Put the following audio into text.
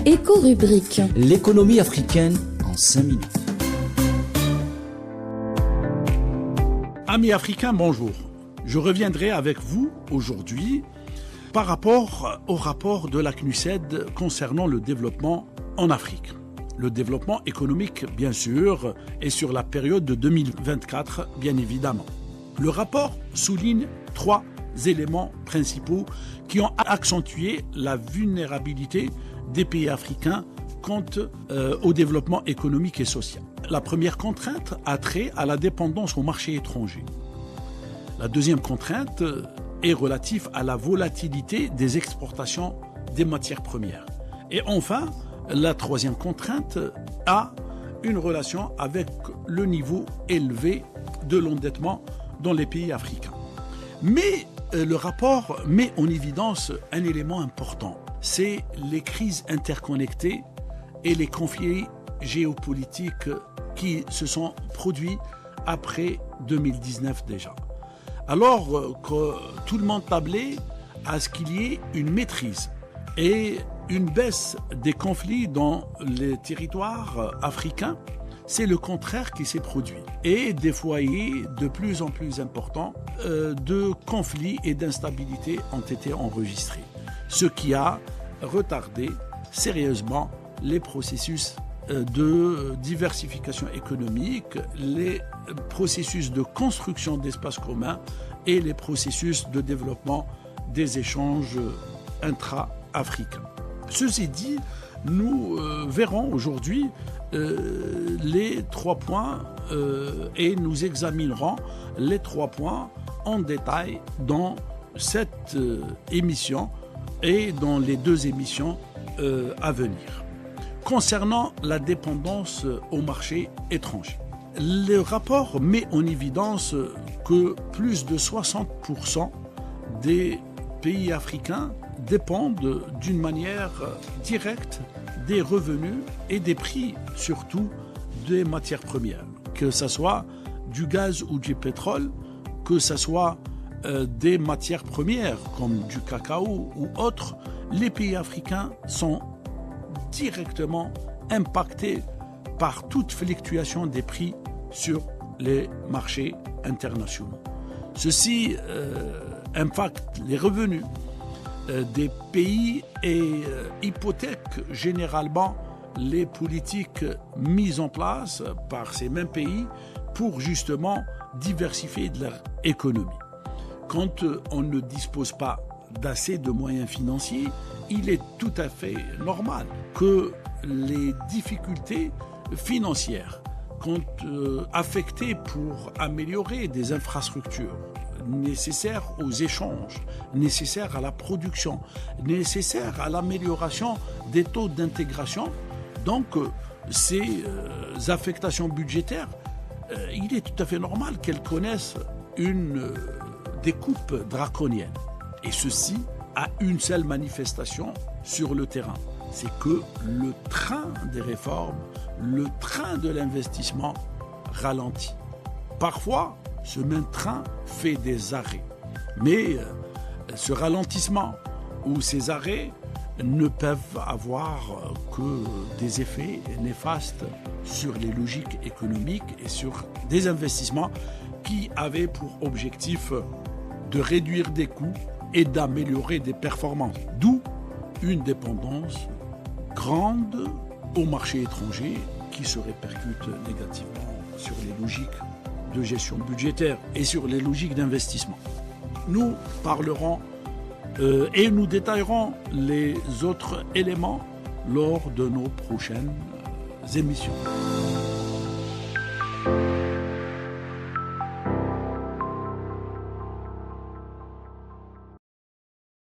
Éco-rubrique. L'économie africaine en 5 minutes. Amis africains, bonjour. Je reviendrai avec vous aujourd'hui par rapport au rapport de la CNUSED concernant le développement en Afrique. Le développement économique, bien sûr, et sur la période de 2024, bien évidemment. Le rapport souligne 3 éléments principaux qui ont accentué la vulnérabilité des pays africains quant au développement économique et social. La première contrainte a trait à la dépendance au marché étranger. La deuxième contrainte est relative à la volatilité des exportations des matières premières. Et enfin, la troisième contrainte a une relation avec le niveau élevé de l'endettement dans les pays africains. Mais le rapport met en évidence un élément important, c'est les crises interconnectées et les conflits géopolitiques qui se sont produits après 2019 déjà. Alors que tout le monde tablait à ce qu'il y ait une maîtrise et une baisse des conflits dans les territoires africains, c'est le contraire qui s'est produit. Et des foyers de plus en plus importants de conflits et d'instabilité ont été enregistrés, ce qui a retardé sérieusement les processus de diversification économique, les processus de construction d'espaces communs et les processus de développement des échanges intra-africains. Ceci dit, nous verrons aujourd'hui les 3 points et nous examinerons les 3 points en détail dans cette émission et dans les 2 émissions à venir. Concernant la dépendance au marché étranger, le rapport met en évidence que plus de 60% des pays africains dépendent d'une manière directe des revenus et des prix, surtout des matières premières, que ce soit du gaz ou du pétrole, que ce soit des matières premières comme du cacao ou autres. Les pays africains sont directement impactés par toute fluctuation des prix sur les marchés internationaux. Ceci impacte les revenus des pays et hypothèque généralement les politiques mises en place par ces mêmes pays pour justement diversifier de leur économie. Quand on ne dispose pas d'assez de moyens financiers, il est tout à fait normal que les difficultés financières, quand affectées pour améliorer des infrastructures nécessaires aux échanges, nécessaires à la production, nécessaires à l'amélioration des taux d'intégration, donc ces affectations budgétaires, il est tout à fait normal qu'elles connaissent une découpe draconienne. Et ceci a une seule manifestation sur le terrain, c'est que le train des réformes, le train de l'investissement ralentit. Parfois, ce même train fait des arrêts. Mais ce ralentissement ou ces arrêts ne peuvent avoir que des effets néfastes sur les logiques économiques et sur des investissements qui avaient pour objectif de réduire des coûts et d'améliorer des performances. D'où une dépendance grande au marché étranger qui se répercute négativement sur les logiques de gestion budgétaire et sur les logiques d'investissement. Nous parlerons et nous détaillerons les autres éléments lors de nos prochaines émissions.